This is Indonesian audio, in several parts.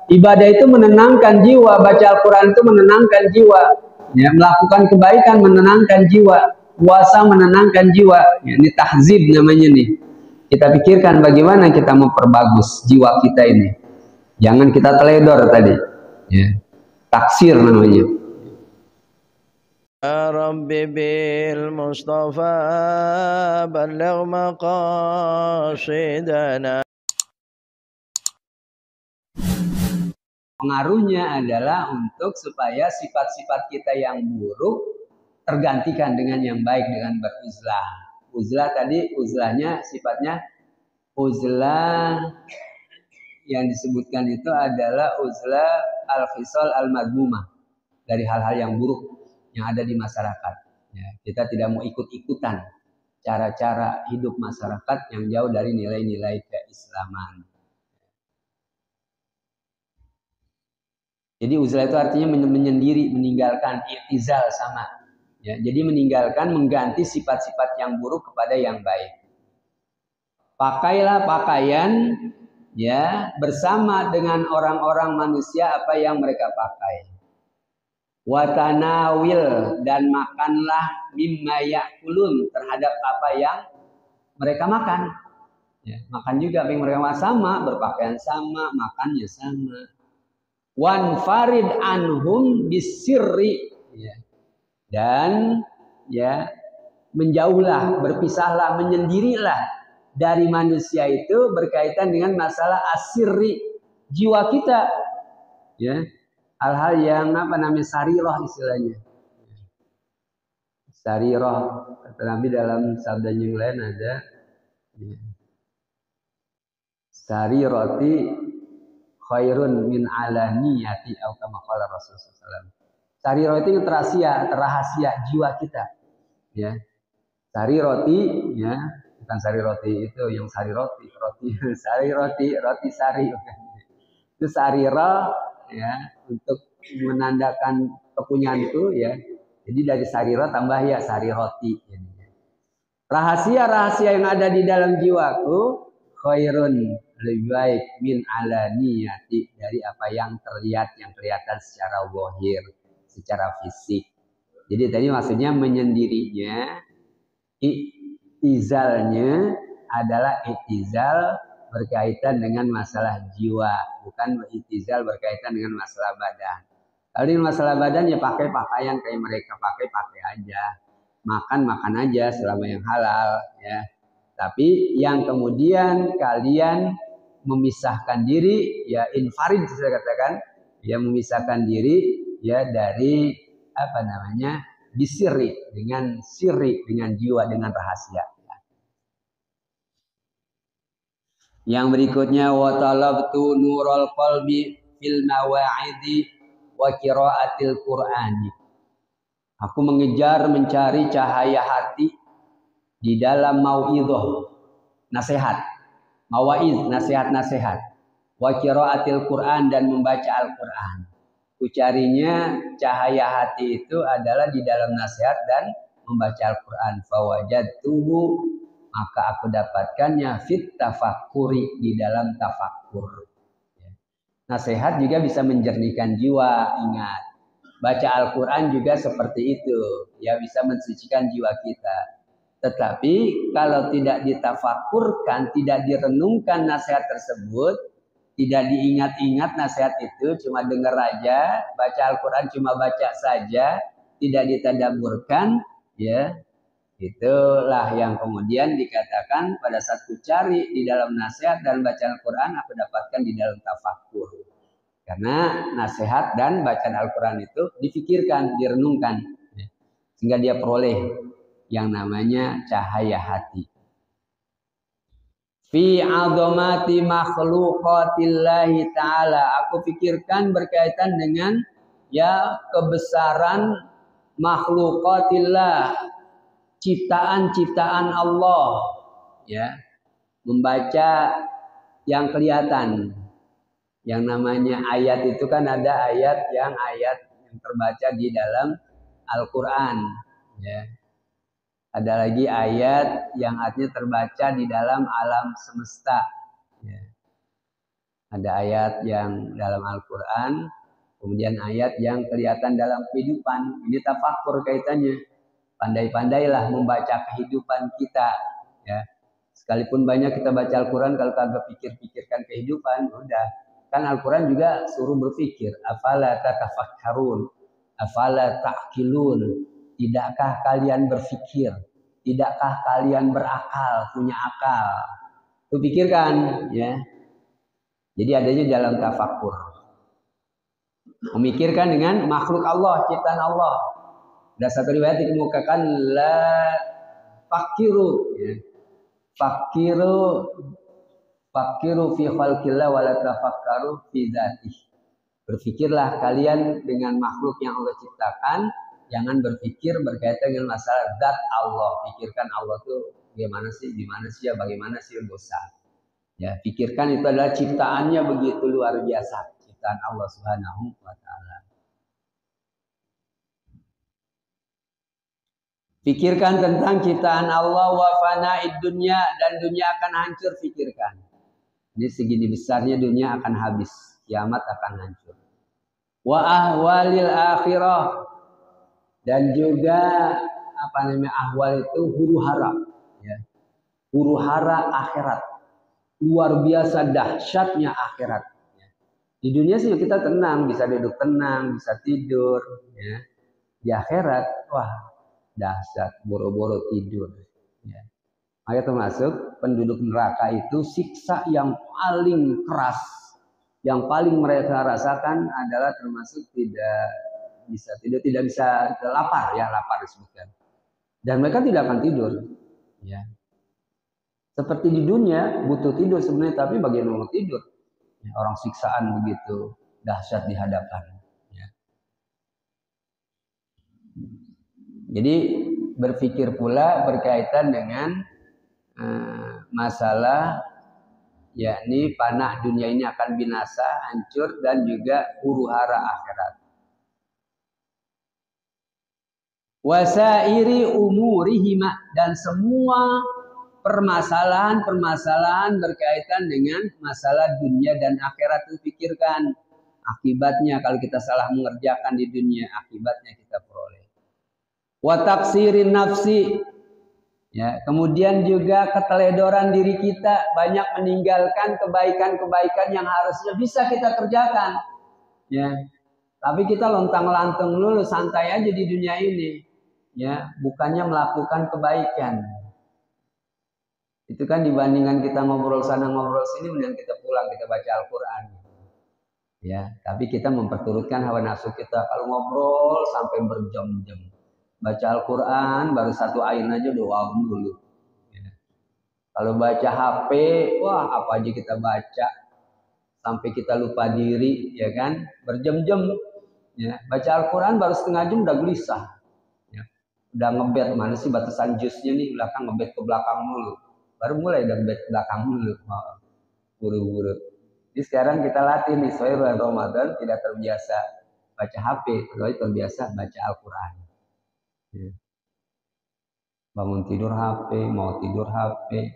Ibadah itu menenangkan jiwa, baca Al-Quran itu menenangkan jiwa, ya, melakukan kebaikan menenangkan jiwa, puasa menenangkan jiwa, ya, ini tahzib namanya nih. Kita pikirkan bagaimana kita memperbagus jiwa kita ini. Jangan kita teledor tadi, ya. Taksir namanya. Rabbi bil Mustafa balligh maqasidana. Pengaruhnya adalah untuk supaya sifat-sifat kita yang buruk tergantikan dengan yang baik dengan beruzlah. Uzlah tadi, uzlahnya sifatnya uzlah yang disebutkan itu adalah uzlah al-khisal al-madmumah, dari hal-hal yang buruk yang ada di masyarakat. Ya, kita tidak mau ikut-ikutan cara-cara hidup masyarakat yang jauh dari nilai-nilai keislaman. Jadi uzlah itu artinya menyendiri, meninggalkan, i'tizal sama. Ya, jadi meninggalkan, mengganti sifat-sifat yang buruk kepada yang baik. Pakailah pakaian, ya, bersama dengan orang-orang manusia apa yang mereka pakai. Watanawil, dan makanlah mimma ya'kulun, terhadap apa yang mereka makan. Ya, makan juga yang mereka makan sama, berpakaian sama, makannya sama. Wan farid anhum bisirri, ya. Dan ya, menjauhlah, berpisahlah, menyendirilah dari manusia itu berkaitan dengan masalah asirri, jiwa kita, ya, hal-hal yang apa namanya sariroh istilahnya. Sariroh, kata Nabi dalam sabda yang lain ada, ya, sariroti khairun min alaniyati atau kama qala Rasulullah SAW. Sarirah itu rahasia jiwa kita, ya. Sariroti, ya, bukan sari roti itu yang sari roti, sari roti sari. Itu sarirah, ya, untuk menandakan kepunyaan itu, ya. Jadi dari sarirah tambah ya sari roti. Rahasia-rahasia yang ada di dalam jiwaku khairun, lebih baik min alaniyati, dari apa yang terlihat, yang kelihatan secara zahir, secara fisik. Jadi tadi maksudnya menyendirinya, i'tizalnya adalah i'tizal berkaitan dengan masalah jiwa, bukan i'tizal berkaitan dengan masalah badan. Kalau ini masalah badan ya pakai pakaian kayak mereka pakai aja, makan aja selama yang halal, ya. Tapi yang kemudian kalian memisahkan diri, ya infarid saya katakan, ya memisahkan diri, ya dari apa namanya bisiri, dengan siri, dengan jiwa, dengan rahasia. Yang berikutnya wa talabtu nurul qalbi fil mawa'idi wa qiraatil qur'ani. Aku mengejar, mencari cahaya hati di dalam mau'idhah, nasihat, mawa'idh, nasihat-nasihat, wa qiraatil Qur'an, dan membaca Al-Qur'an. Kucarinya cahaya hati itu adalah di dalam nasihat dan membaca Al-Qur'an. Fawajadtuhu, maka aku dapatkannya fit tafakkuri, di dalam tafakkur. Nasihat juga bisa menjernihkan jiwa, ingat. Baca Al-Qur'an juga seperti itu, ya, bisa mensucikan jiwa kita. Tetapi kalau tidak ditafakurkan, tidak direnungkan nasihat tersebut, tidak diingat-ingat nasihat itu, cuma dengar aja, baca Al-Quran cuma baca saja, tidak ditadaburkan, ya, itulah yang kemudian dikatakan pada saat ku cari di dalam nasihat dan baca Al-Quran, aku dapatkan di dalam tafakur. Karena nasihat dan bacaan Al-Quran itu difikirkan, direnungkan, ya, sehingga dia peroleh yang namanya cahaya hati. Fi azamati makhluqatillahi ta'ala. Aku pikirkan berkaitan dengan, ya, kebesaran makhluqatillah, ciptaan-ciptaan Allah, ya. Membaca yang kelihatan. Yang namanya ayat itu kan ada ayat yang terbaca di dalam Al-Qur'an, ya. Ada lagi ayat yang artinya terbaca di dalam alam semesta, ya. Ada ayat yang dalam Al-Quran, kemudian ayat yang kelihatan dalam kehidupan. Ini tafakkur kaitannya. Pandai-pandailah membaca kehidupan kita. Ya. Sekalipun banyak kita baca Al-Quran, kalau kagak pikir-pikirkan kehidupan, udah. Kan Al-Quran juga suruh berpikir. Afala tatafakkarun, afala ta'qilun. Tidakkah kalian berpikir? Tidakkah kalian berakal, punya akal? Itu pikirkan, ya. Jadi adanya dalam tafakkur. Memikirkan dengan makhluk Allah, ciptaan Allah. Ada satu riwayat dikemukakan la fakiru, ya. Fakiru fi khalqillah wa la tafakkaru fi dzatih. Berpikirlah kalian dengan makhluk yang Allah ciptakan, jangan berpikir berkaitan dengan masalah zat Allah. Pikirkan Allah itu bagaimana sih, di mana sih ya, bagaimana sih dosa. Ya, pikirkan itu adalah ciptaannya begitu luar biasa, ciptaan Allah Subhanahu wa taala. Pikirkan tentang ciptaan Allah wa fana'id dunya, dan dunia akan hancur, pikirkan. Ini segini besarnya dunia akan habis, kiamat akan hancur. Wa ahwalil akhirah, dan juga ahwal itu huru-hara, ya. Huru-hara akhirat. Luar biasa dahsyatnya akhirat. Di dunia sih kita tenang, bisa duduk tenang, bisa tidur. Ya. Di akhirat, wah dahsyat, boro-boro tidur. Ya. Maka termasuk penduduk neraka itu siksa yang paling keras, yang paling mereka rasakan adalah termasuk tidak bisa lapar, ya, lapar disebutkan. Dan mereka tidak akan tidur. Ya. Seperti di dunia butuh tidur sebenarnya, tapi bagaimana mau tidur? Ya, orang siksaan begitu dahsyat di hadapan. Ya. Jadi berpikir pula berkaitan dengan masalah, yakni panah dunia ini akan binasa, hancur, dan juga huru-hara akhirat. Wasairi umurihima, dan semua permasalahan berkaitan dengan masalah dunia dan akhirat itu pikirkan. Akibatnya kalau kita salah mengerjakan di dunia, akibatnya kita peroleh. Wa taksirin nafsi, ya, kemudian juga keteledoran diri kita, banyak meninggalkan kebaikan-kebaikan yang harusnya bisa kita kerjakan. Ya. Tapi kita lontang-lantung dulu, santai aja di dunia ini. Ya, bukannya melakukan kebaikan. Itu kan dibandingkan kita ngobrol sana ngobrol sini, mending kita pulang kita baca Al-Quran. Ya, tapi kita memperturutkan hawa nafsu kita. Kalau ngobrol sampai berjam-jam, baca Al-Quran baru satu ayat aja doa dulu. Ya. Kalau baca HP, wah apa aja kita baca sampai kita lupa diri, ya kan? Berjam-jam. Ya, baca Al-Quran baru setengah jam udah gelisah. Ya. Udah ngebet, mana sih batasan jusnya nih, belakang ngebet ke belakang dulu. Baru mulai dari belakang dulu, buru-buru. Jadi sekarang kita latih nih, supaya bulan Ramadan tidak terbiasa baca HP, tapi terbiasa baca Al-Quran. Ya. Bangun tidur HP, mau tidur HP,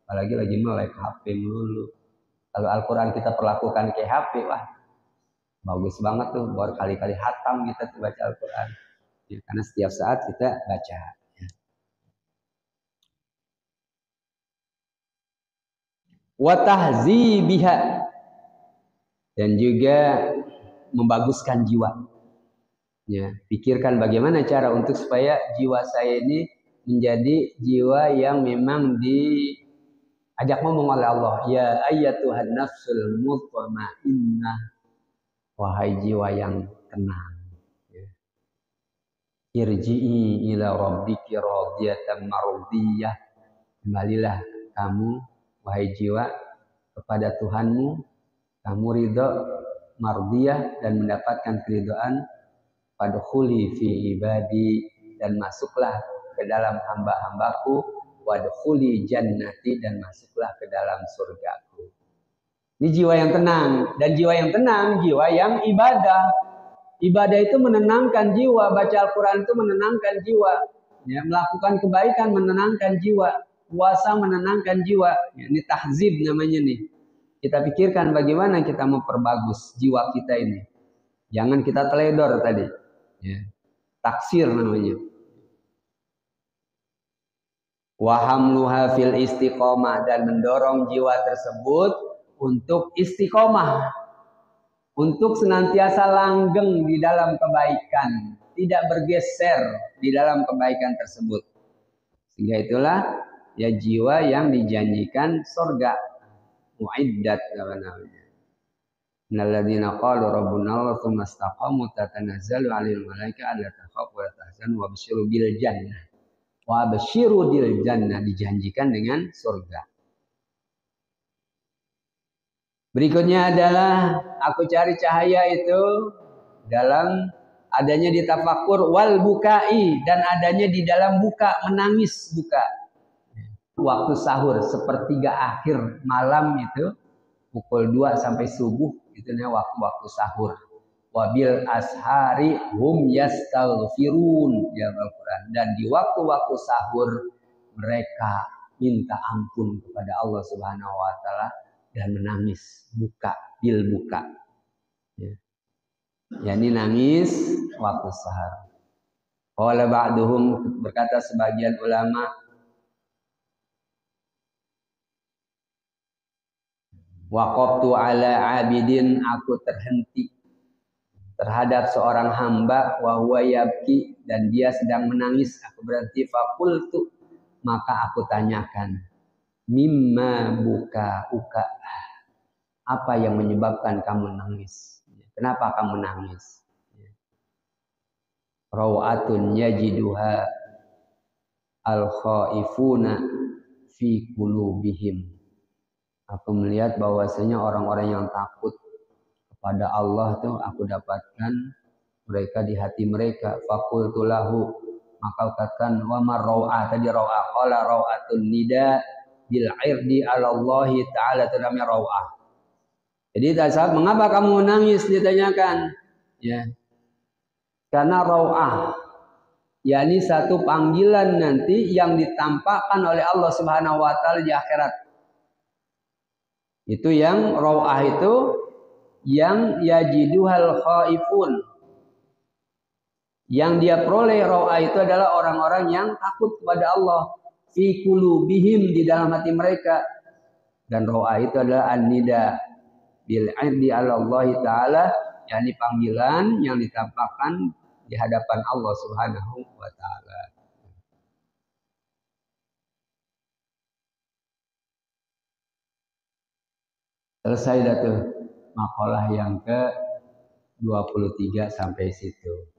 apalagi lagi melek HP dulu. Kalau Al-Quran kita perlakukan kayak HP, wah bagus banget tuh, baru kali-kali hatam kita tuh baca Al-Quran. Ya, karena setiap saat kita baca. Wa tahzibiha, dan juga membaguskan jiwa. Ya, pikirkan bagaimana cara untuk supaya jiwa saya ini menjadi jiwa yang memang diajak ngomong oleh Allah. Ya ayyatuhan nafsul mutmainnah, wahai jiwa yang tenang. Ya. Irji'i ila rabbiki radiyatan mardiyah. Kembalilah kamu, wahai jiwa, kepada Tuhanmu, kamu ridho, mardiyah, dan mendapatkan keridhaan. Fadkhuli fi ibadi, dan masuklah ke dalam hamba-hambaku. Wadkhuli jannati, dan masuklah ke dalam surgaku. Ini jiwa yang tenang, dan jiwa yang tenang, jiwa yang ibadah. Ibadah itu menenangkan jiwa, baca Al-Quran itu menenangkan jiwa. Ya, melakukan kebaikan menenangkan jiwa. Puasa menenangkan jiwa. Ya, ini tahzib namanya nih. kita pikirkan bagaimana kita memperbagus jiwa kita ini. Jangan kita teledor tadi. Ya. Taksir namanya. Wahamluha fil istiqomah, dan mendorong jiwa tersebut untuk istiqomah, untuk senantiasa langgeng di dalam kebaikan, tidak bergeser di dalam kebaikan tersebut. Sehingga itulah ya jiwa yang dijanjikan surga, muiddat namanya. Innalladzina qalu rabbuna Allah tsumma istaqamu tatanazzalu 'alaihim malaika alla takhafu wa la tahzanu wa basyiru bil jannah. Wa basyiru bil jannah, dijanjikan dengan surga. Berikutnya adalah aku cari cahaya itu dalam adanya di tafakur wal bukai, dan adanya di dalam buka, menangis buka. Waktu sahur sepertiga akhir malam itu pukul 2 sampai subuh itu waktu sahur. Wabil ashari hum yastaghfirun ya Al-Quran, dan di waktu-waktu sahur mereka minta ampun kepada Allah Subhanahu wa taala dan menangis buka bil buka. Ya. Yani nangis waktu sahur. Qala ba'duhum, berkata sebagian ulama, waqaftu ala abidin, aku terhenti terhadap seorang hamba, wa huwa yabki, dan dia sedang menangis, aku berhenti, faqultu, maka aku tanyakan, mimma buka uka, apa yang menyebabkan kamu nangis? Kenapa kamu nangis? Rawatun yajiduha al-khaifuna fi qulubihim. Aku melihat bahwasanya orang-orang yang takut kepada Allah tuh aku dapatkan mereka di hati mereka. Faqultu lahu, maka katakan wa marrawah, tadi rawah, qala rawatun nida bil irdi ala Allah taala, itu namanya rawah. Jadi sahabat, mengapa kamu menangis, ditanyakan, ya. Karena rawah yakni satu panggilan nanti yang ditampakkan oleh Allah Subhanahu wa taala di akhirat. Itu yang rawah itu yang yajiduhal khaifun. Yang dia peroleh rawah itu adalah orang-orang yang takut kepada Allah, fi qulubihim, di dalam hati mereka. Dan rawah itu adalah an-nida bil irdi ala Allah taala, yakni panggilan yang ditampakkan di hadapan Allah Subhanahu wa taala. Selesai dah tuh makalah yang ke-23 sampai situ.